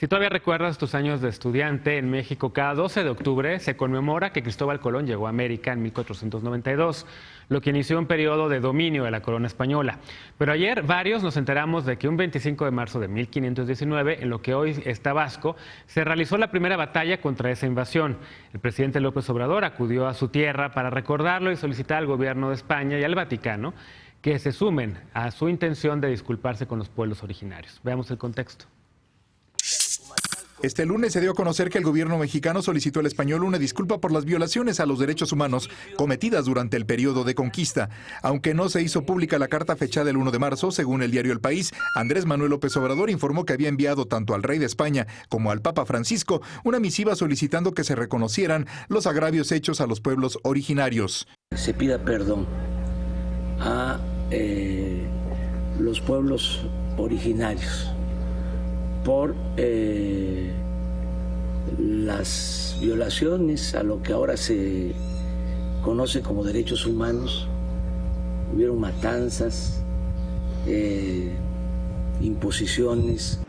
Si todavía recuerdas tus años de estudiante en México, cada 12 de octubre se conmemora que Cristóbal Colón llegó a América en 1492, lo que inició un periodo de dominio de la corona española. Pero ayer varios nos enteramos de que un 25 de marzo de 1519, en lo que hoy es Tabasco, se realizó la primera batalla contra esa invasión. El presidente López Obrador acudió a su tierra para recordarlo y solicitar al gobierno de España y al Vaticano que se sumen a su intención de disculparse con los pueblos originarios. Veamos el contexto. Este lunes se dio a conocer que el gobierno mexicano solicitó al español una disculpa por las violaciones a los derechos humanos cometidas durante el periodo de conquista. Aunque no se hizo pública la carta fechada el 1 de marzo, según el diario El País, Andrés Manuel López Obrador informó que había enviado tanto al rey de España como al Papa Francisco una misiva solicitando que se reconocieran los agravios hechos a los pueblos originarios. Se pida perdón a los pueblos originarios por las violaciones a lo que ahora se conoce como derechos humanos. Hubieron matanzas, imposiciones.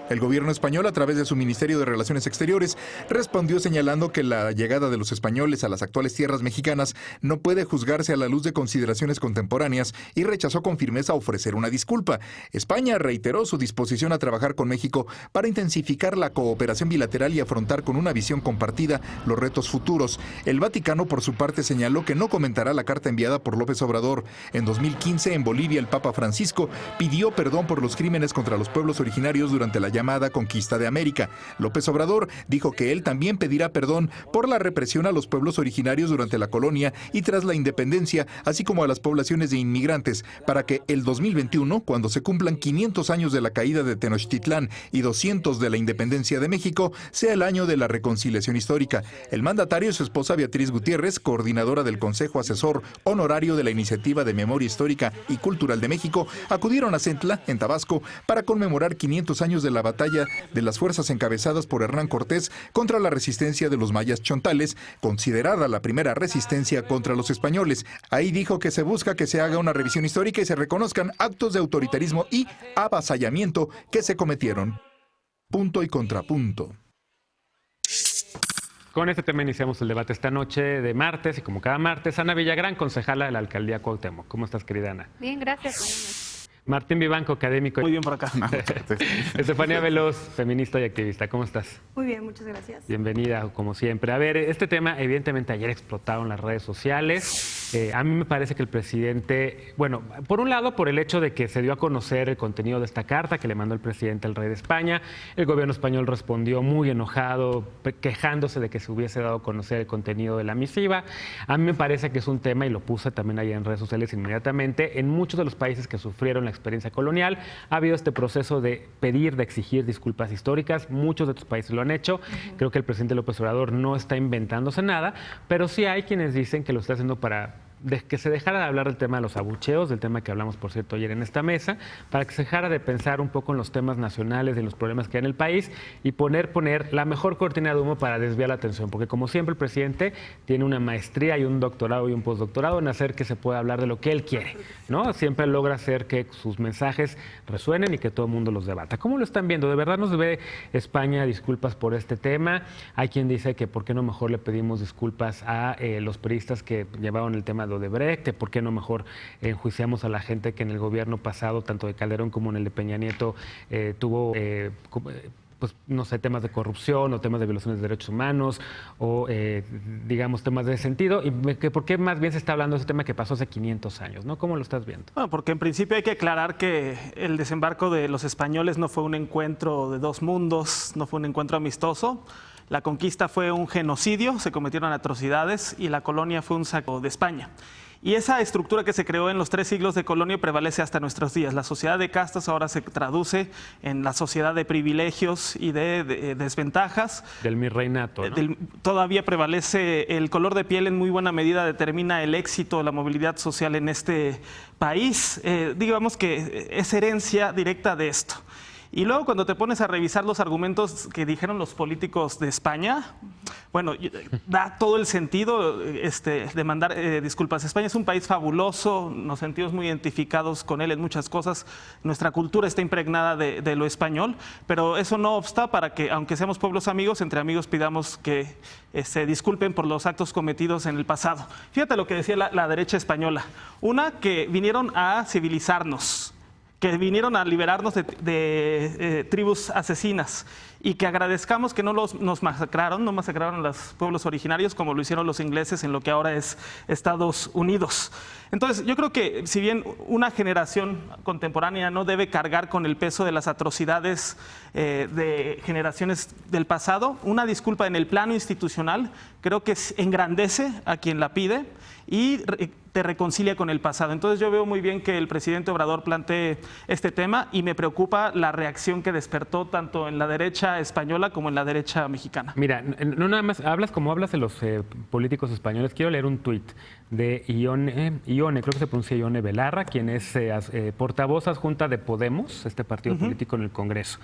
El gobierno español, a través de su Ministerio de Relaciones Exteriores, respondió señalando que la llegada de los españoles a las actuales tierras mexicanas no puede juzgarse a la luz de consideraciones contemporáneas y rechazó con firmeza ofrecer una disculpa. España reiteró su disposición a trabajar con México para intensificar la cooperación bilateral y afrontar con una visión compartida los retos futuros. El Vaticano, por su parte, señaló que no comentará la carta enviada por López Obrador. En 2015, en Bolivia, el Papa Francisco pidió perdón por los crímenes contra los pueblos originarios durante la llamada conquista de América. López Obrador dijo que él también pedirá perdón por la represión a los pueblos originarios durante la colonia y tras la independencia, así como a las poblaciones de inmigrantes, para que el 2021, cuando se cumplan 500 años de la caída de Tenochtitlán y 200 de la independencia de México, sea el año de la reconciliación histórica. El mandatario y su esposa Beatriz Gutiérrez, coordinadora del Consejo Asesor Honorario de la Iniciativa de Memoria Histórica y Cultural de México, acudieron a Centla, en Tabasco, para conmemorar 500 años de la batalla de las fuerzas encabezadas por Hernán Cortés contra la resistencia de los mayas chontales, considerada la primera resistencia contra los españoles. Ahí dijo que se busca que se haga una revisión histórica y se reconozcan actos de autoritarismo y avasallamiento que se cometieron. Punto y contrapunto. Con este tema iniciamos el debate esta noche de martes y como cada martes, Ana Villagrán, concejala de la Alcaldía Cuauhtémoc. ¿Cómo estás, querida Ana? Bien, gracias. Martín Vivanco, académico. Muy bien por acá. Estefanía Veloz, feminista y activista. ¿Cómo estás? Muy bien, muchas gracias. Bienvenida, como siempre. A ver, este tema evidentemente ayer explotaron las redes sociales. A mí me parece que el presidente, bueno, por un lado por el hecho de que se dio a conocer el contenido de esta carta que le mandó el presidente al rey de España. El gobierno español respondió muy enojado, quejándose de que se hubiese dado a conocer el contenido de la misiva. A mí me parece que es un tema, y lo puse también ahí en redes sociales inmediatamente, en muchos de los países que sufrieron la experiencia colonial ha habido este proceso de pedir, de exigir disculpas históricas. Muchos de estos países lo han hecho. Creo que el presidente López Obrador no está inventándose nada, pero sí hay quienes dicen que lo está haciendo para que se dejara de hablar del tema de los abucheos, del tema que hablamos, por cierto, ayer en esta mesa, para que se dejara de pensar un poco en los temas nacionales, en los problemas que hay en el país y poner la mejor cortina de humo para desviar la atención, porque como siempre el presidente tiene una maestría y un doctorado y un postdoctorado en hacer que se pueda hablar de lo que él quiere, ¿no? Siempre logra hacer que sus mensajes resuenen y que todo el mundo los debata. ¿Cómo lo están viendo? ¿De verdad nos debe España disculpas por este tema? Hay quien dice que por qué no mejor le pedimos disculpas a los periodistas que llevaron el tema de Odebrecht, ¿por qué no mejor enjuiciamos a la gente que en el gobierno pasado, tanto de Calderón como en el de Peña Nieto, tuvo, pues no sé, temas de corrupción o temas de violaciones de derechos humanos o, digamos, temas de ese sentido? ¿Y por qué más bien se está hablando de ese tema que pasó hace 500 años, ¿no? ¿Cómo lo estás viendo? Bueno, porque en principio hay que aclarar que el desembarco de los españoles no fue un encuentro de dos mundos, no fue un encuentro amistoso. La conquista fue un genocidio, se cometieron atrocidades y la colonia fue un saco de España. Y esa estructura que se creó en los 3 siglos de colonia prevalece hasta nuestros días. La sociedad de castas ahora se traduce en la sociedad de privilegios y de desventajas. Del virreinato, ¿no? Todavía prevalece el color de piel, en muy buena medida determina el éxito, la movilidad social en este país. Digamos que es herencia directa de esto. Y luego cuando te pones a revisar los argumentos que dijeron los políticos de España, bueno, da todo el sentido de mandar disculpas. España es un país fabuloso, nos sentimos muy identificados con él en muchas cosas, nuestra cultura está impregnada de lo español, pero eso no obsta para que, aunque seamos pueblos amigos, entre amigos pidamos que se disculpen por los actos cometidos en el pasado. Fíjate lo que decía la derecha española. Una, que vinieron a civilizarnos, que vinieron a liberarnos de tribus asesinas y que agradezcamos que nos masacraron, no masacraron a los pueblos originarios como lo hicieron los ingleses en lo que ahora es Estados Unidos. Entonces, yo creo que si bien una generación contemporánea no debe cargar con el peso de las atrocidades de generaciones del pasado, una disculpa en el plano institucional creo que engrandece a quien la pide y te reconcilia con el pasado. Entonces yo veo muy bien que el presidente Obrador plantee este tema y me preocupa la reacción que despertó tanto en la derecha española como en la derecha mexicana. Mira, no nada más hablas de los políticos españoles. Quiero leer un tuit de Ione, creo que se pronuncia Ione Belarra, quien es portavoz adjunta de Podemos, este partido político en el Congreso.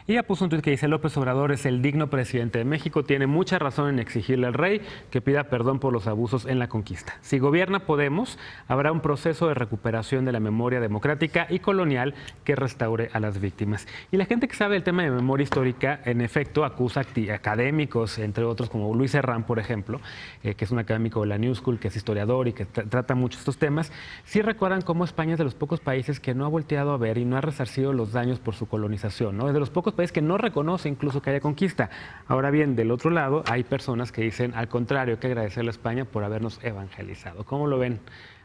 Y ella puso un tuit que dice: López Obrador es el digno presidente de México, tiene mucha razón en exigirle al rey que pida perdón por los abusos en la conquista. Si gobierna Podemos, habrá un proceso de recuperación de la memoria democrática y colonial que restaure a las víctimas. Y la gente que sabe el tema de memoria histórica, en efecto, acusa académicos, entre otros, como Luis Herrán, por ejemplo, que es un académico de la New School, que es historiador y que trata mucho estos temas. Sí recuerdan cómo España es de los pocos países que no ha volteado a ver y no ha resarcido los daños por su colonización, ¿no? Es de los pocos países que no reconoce incluso que haya conquista. Ahora bien, del otro lado, hay personas que dicen, al contrario, hay que agradecerle a España por habernos evangelizado. ¿Cómo lo ven?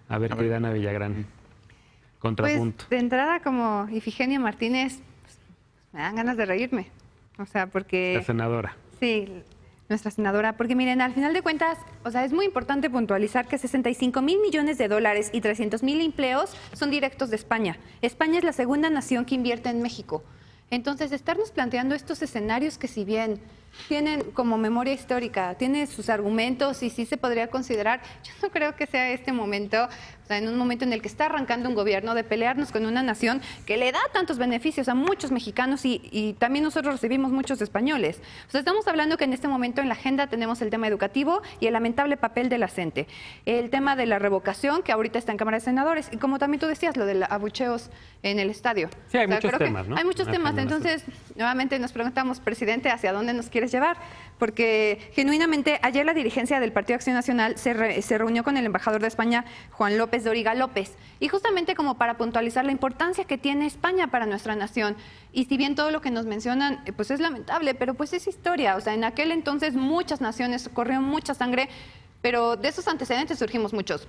A ver, querida Ana Villagrán, contrapunto. Pues de entrada, como Ifigenia Martínez, pues, me dan ganas de reírme. O sea, porque... La senadora. Sí, nuestra senadora. Porque miren, al final de cuentas, o sea, es muy importante puntualizar que 65,000 millones de dólares y 300,000 empleos son directos de España. España es la segunda nación que invierte en México. Entonces, estarnos planteando estos escenarios que, si bien tienen como memoria histórica, tienen sus argumentos y sí se podría considerar, yo no creo que sea este momento, o sea, en un momento en el que está arrancando un gobierno, de pelearnos con una nación que le da tantos beneficios a muchos mexicanos y también nosotros recibimos muchos españoles. O sea, estamos hablando que en este momento en la agenda tenemos el tema educativo y el lamentable papel de la CENTE, el tema de la revocación, que ahorita está en Cámara de Senadores, y como también tú decías, lo de los abucheos en el estadio. Sí, hay muchos temas, ¿no? Hay muchos temas, entonces, nuevamente nos preguntamos, presidente, ¿hacia dónde nos quieres llevar? Porque genuinamente ayer la dirigencia del Partido Acción Nacional se reunió con el embajador de España, Juan López Doriga López, y justamente como para puntualizar la importancia que tiene España para nuestra nación. Y si bien todo lo que nos mencionan pues es lamentable, pero pues es historia. O sea, en aquel entonces muchas naciones, corrió mucha sangre, pero de esos antecedentes surgimos muchos.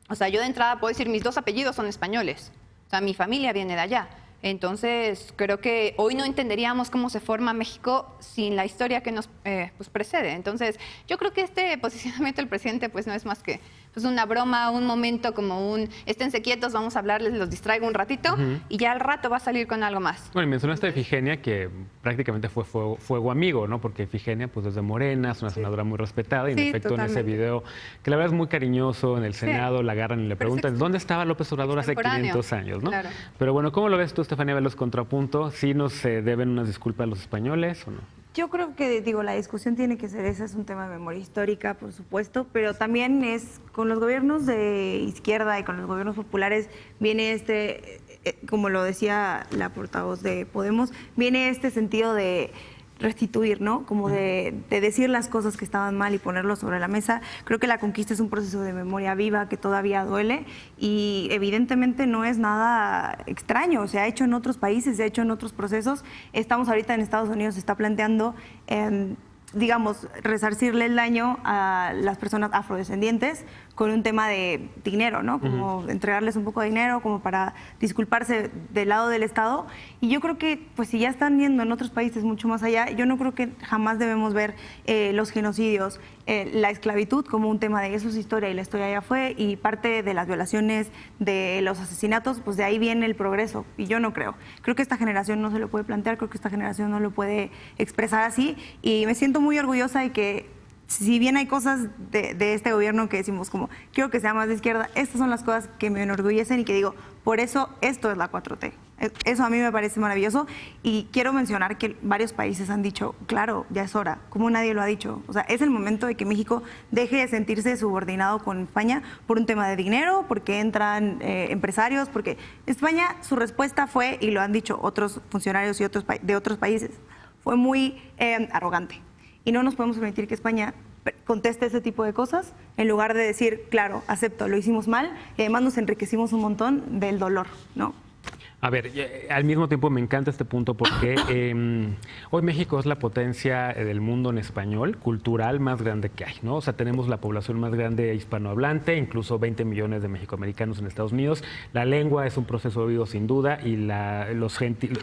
O sea, yo de entrada puedo decir, mis dos apellidos son españoles. O sea, mi familia viene de allá. Entonces, creo que hoy no entenderíamos cómo se forma México sin la historia que nos pues precede. Entonces, yo creo que este posicionamiento del presidente pues no es más que pues una broma, un momento como un esténse quietos, vamos a hablarles, los distraigo un ratito y ya al rato va a salir con algo más. Bueno, y mencionaste a Ifigenia, que prácticamente fue fuego amigo, ¿no? Porque Ifigenia, pues desde Morena, es una senadora muy respetada y en efecto totalmente. en ese video, que la verdad es muy cariñoso, en el Senado la agarran y le preguntan, ¿dónde estaba López Obrador hace 500 años, ¿no? Claro. Pero bueno, ¿cómo lo ves tú, Estefanía Veloz, contrapunto? ¿Sí nos deben unas disculpas a los españoles o no? Yo creo que, la discusión tiene que ser esa, es un tema de memoria histórica, por supuesto, pero también es con los gobiernos de izquierda y con los gobiernos populares viene como lo decía la portavoz de Podemos, viene este sentido de restituir, ¿no? Como de decir las cosas que estaban mal y ponerlo sobre la mesa. Creo que la conquista es un proceso de memoria viva que todavía duele y evidentemente no es nada extraño. Se ha hecho en otros países, se ha hecho en otros procesos. Estamos ahorita en Estados Unidos, se está planteando, digamos, resarcirle el daño a las personas afrodescendientes con un tema de dinero, ¿no? Como entregarles un poco de dinero como para disculparse del lado del Estado. Y yo creo que, pues si ya están yendo en otros países mucho más allá, yo no creo que jamás debemos ver los genocidios, la esclavitud como un tema de eso es historia y la historia ya fue, y parte de las violaciones, de los asesinatos, pues de ahí viene el progreso. Y yo no creo. Creo que esta generación no se lo puede plantear, creo que esta generación no lo puede expresar así. Y me siento muy orgullosa de que si bien hay cosas de este gobierno que decimos como, quiero que sea más de izquierda, estas son las cosas que me enorgullecen y que digo, por eso esto es la 4T. Eso a mí me parece maravilloso y quiero mencionar que varios países han dicho, claro, ya es hora, como nadie lo ha dicho. O sea, es el momento de que México deje de sentirse subordinado con España por un tema de dinero, porque entran empresarios, porque España, su respuesta fue, y lo han dicho otros funcionarios y de otros países, fue muy arrogante. Y no nos podemos permitir que España conteste ese tipo de cosas en lugar de decir, claro, acepto, lo hicimos mal y además nos enriquecimos un montón del dolor, ¿no? A ver, al mismo tiempo me encanta este punto porque hoy México es la potencia del mundo en español, cultural más grande que hay, ¿no? O sea, tenemos la población más grande hispanohablante, incluso 20 millones de mexicoamericanos en Estados Unidos. La lengua es un proceso vivo sin duda y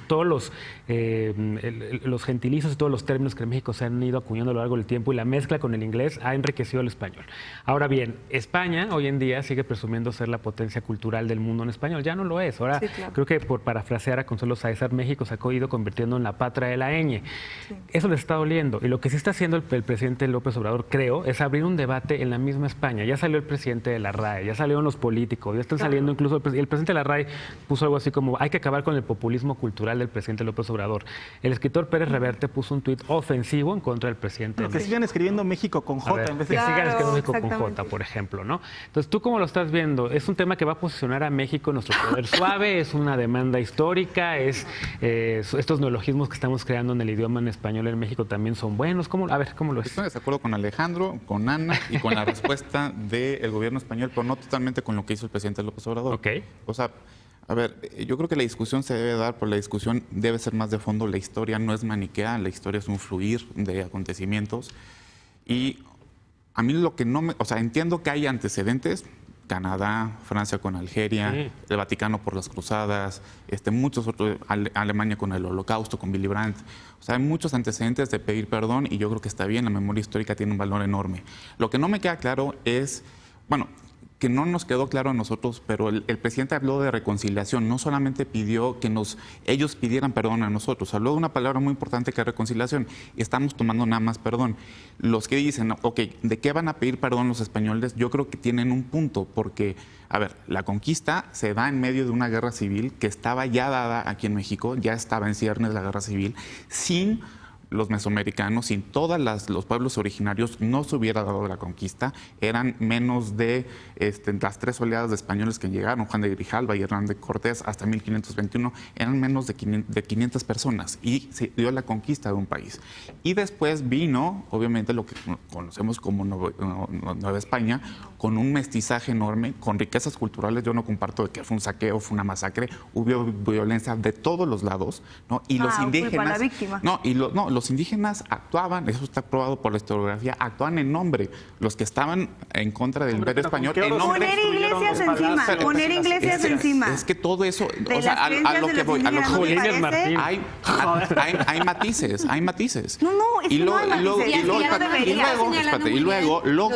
todos los gentilicios y todos los términos que en México se han ido acuñando a lo largo del tiempo y la mezcla con el inglés ha enriquecido el español. Ahora bien, España hoy en día sigue presumiendo ser la potencia cultural del mundo en español. Ya no lo es. Ahora, sí, claro. Creo que por parafrasear a Consuelo Sáezar, México se ha ido convirtiendo en la patria de la ñ. Sí. Eso les está doliendo. Y lo que sí está haciendo el presidente López Obrador, creo, es abrir un debate en la misma España. Ya salió el presidente de la RAE, ya salieron los políticos, ya están saliendo incluso el presidente de la RAE puso algo así como hay que acabar con el populismo cultural del presidente López Obrador. El escritor Pérez Reverte puso un tuit ofensivo en contra del presidente. Pero que sigan escribiendo México con J ver, en vez de... Que sigan escribiendo México con J, por ejemplo, ¿no? Entonces, ¿tú cómo lo estás viendo? ¿Es un tema que va a posicionar a México en nuestro poder suave? ¿Es una demanda histórica? Estos neologismos que estamos creando en el idioma en español en México también son buenos. A ver, ¿cómo lo es? Estoy de acuerdo con Alejandro, con Ana y con la respuesta del gobierno español, pero no totalmente con lo que hizo el presidente López Obrador. Okay. O sea, a ver, yo creo que la discusión se debe dar, pero la discusión debe ser más de fondo. La historia no es maniquea, la historia es un fluir de acontecimientos. Y a mí lo que no me... O sea, entiendo que hay antecedentes. Canadá, Francia con Algeria, sí. El Vaticano por las cruzadas, muchos otros, Alemania con el Holocausto, con Willy Brandt. O sea, hay muchos antecedentes de pedir perdón y yo creo que está bien, la memoria histórica tiene un valor enorme. Lo que no me queda claro es, bueno, que no nos quedó claro a nosotros, pero el presidente habló de reconciliación, no solamente pidió que ellos pidieran perdón a nosotros, habló de una palabra muy importante que es reconciliación, y estamos tomando nada más perdón. Los que dicen, ok, ¿de qué van a pedir perdón los españoles? Yo creo que tienen un punto, porque, a ver, la conquista se da en medio de una guerra civil que estaba ya dada aquí en México, ya estaba en ciernes la guerra civil, sin los mesoamericanos, sin todos los pueblos originarios, no se hubiera dado la conquista. Eran menos de las 3 oleadas de españoles que llegaron, Juan de Grijalva y Hernán de Cortés, hasta 1521, eran menos de 500 personas y se dio la conquista de un país. Y después vino, obviamente, lo que conocemos como Nueva España, con un mestizaje enorme, con riquezas culturales. Yo no comparto de que fue un saqueo, fue una masacre, hubo violencia de todos los lados, ¿no? Y los indígenas... Para la víctima. Los indígenas actuaban, eso está probado por la historiografía, actuaban en nombre, los que estaban en contra del Imperio Español, en nombre... Poner iglesias encima, poner iglesias encima. Es que todo eso, o sea, a lo que voy, a lo que voy, hay matices, hay matices. No, es que no hay matices. Y luego, lo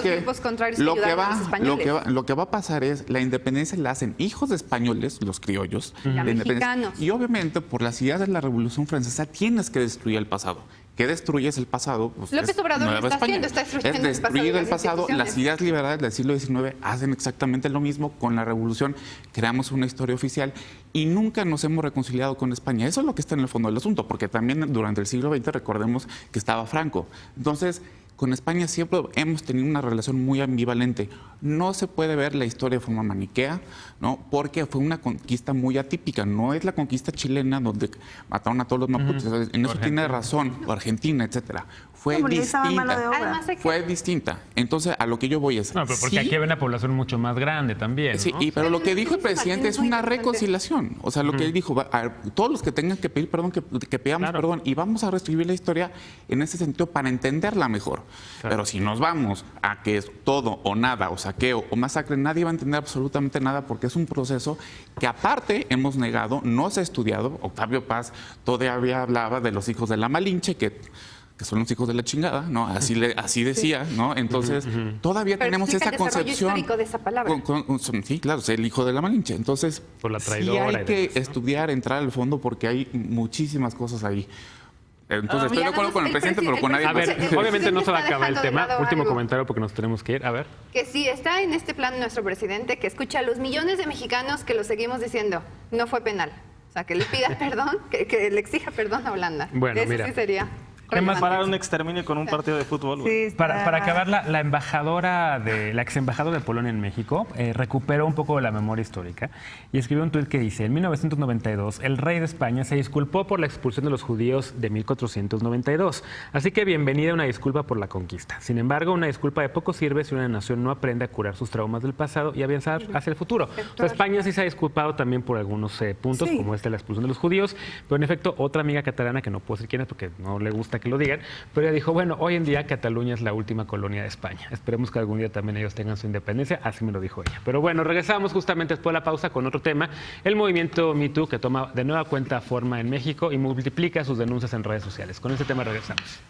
que va a pasar es, la independencia la hacen hijos de españoles, los criollos, mexicanos. y obviamente por las ideas de la Revolución Francesa tienes que destruir el pasado. ¿Qué destruyes el pasado? Pues López Obrador lo está haciendo, está destruyendo el pasado. Las ideas liberales del siglo XIX hacen exactamente lo mismo. Con la Revolución creamos una historia oficial y nunca nos hemos reconciliado con España. Eso es lo que está en el fondo del asunto, porque también durante el siglo XX recordemos que estaba Franco. Entonces, con España siempre hemos tenido una relación muy ambivalente. No se puede ver la historia de forma maniquea, ¿no? Porque fue una conquista muy atípica. No es la conquista chilena donde mataron a todos los mapuches. En eso tiene razón, o Argentina, etcétera. Fue distinta. Fue distinta. Entonces, a lo que yo voy es... No, pero porque aquí hay una población mucho más grande también, ¿no? Sí, pero lo que dijo el presidente es una reconciliación. O sea, lo que él dijo, a ver, todos los que tengan que pedir perdón, que pidamos perdón, y vamos a reescribir la historia en ese sentido para entenderla mejor. Claro. Pero si nos vamos a que es todo o nada, o saqueo o masacre, nadie va a entender absolutamente nada, porque es un proceso que aparte hemos negado, no se ha estudiado. Octavio Paz todavía hablaba de los hijos de la Malinche, que son los hijos de la chingada, ¿no? Así decía, ¿no? Entonces, todavía tenemos esa concepción. Histórico de esa palabra. Sí, claro, es el hijo de la Malinche. Entonces, por la sí hay que estudiar, entrar al fondo, porque hay muchísimas cosas ahí. Entonces, estoy de acuerdo con el presidente, pero con nadie A más. ver, el obviamente no se va a presidente acabar el está dejando de tema. lado Último algo. comentario porque nos tenemos que ir. A ver. Que sí, está en este plan nuestro presidente que escucha a los millones de mexicanos que lo seguimos diciendo, no fue penal. O sea, que le pida perdón, que le exija perdón a Holanda. Bueno, Eso mira. sí sería Además, relevante. parar un exterminio con un partido de fútbol. güey. Sí, Para está- acabar, la ex embajadora de Polonia en México recuperó un poco de la memoria histórica y escribió un tuit que dice: en 1992, el rey de España se disculpó por la expulsión de los judíos de 1492. Así que bienvenida una disculpa por la conquista. Sin embargo, una disculpa de poco sirve si una nación no aprende a curar sus traumas del pasado y avanzar hacia el futuro. O sea, España sí se ha disculpado también por algunos puntos, Sí. como la expulsión de los judíos, pero en efecto, otra amiga catalana, que no puedo decir quién es porque no le gusta que lo digan, pero ella dijo: bueno, hoy en día Cataluña es la última colonia de España. Esperemos que algún día también ellos tengan su independencia, así me lo dijo ella. Pero bueno, regresamos justamente después de la pausa con otro tema, el movimiento Me Too, que toma de nueva cuenta forma en México y multiplica sus denuncias en redes sociales. Con este tema regresamos.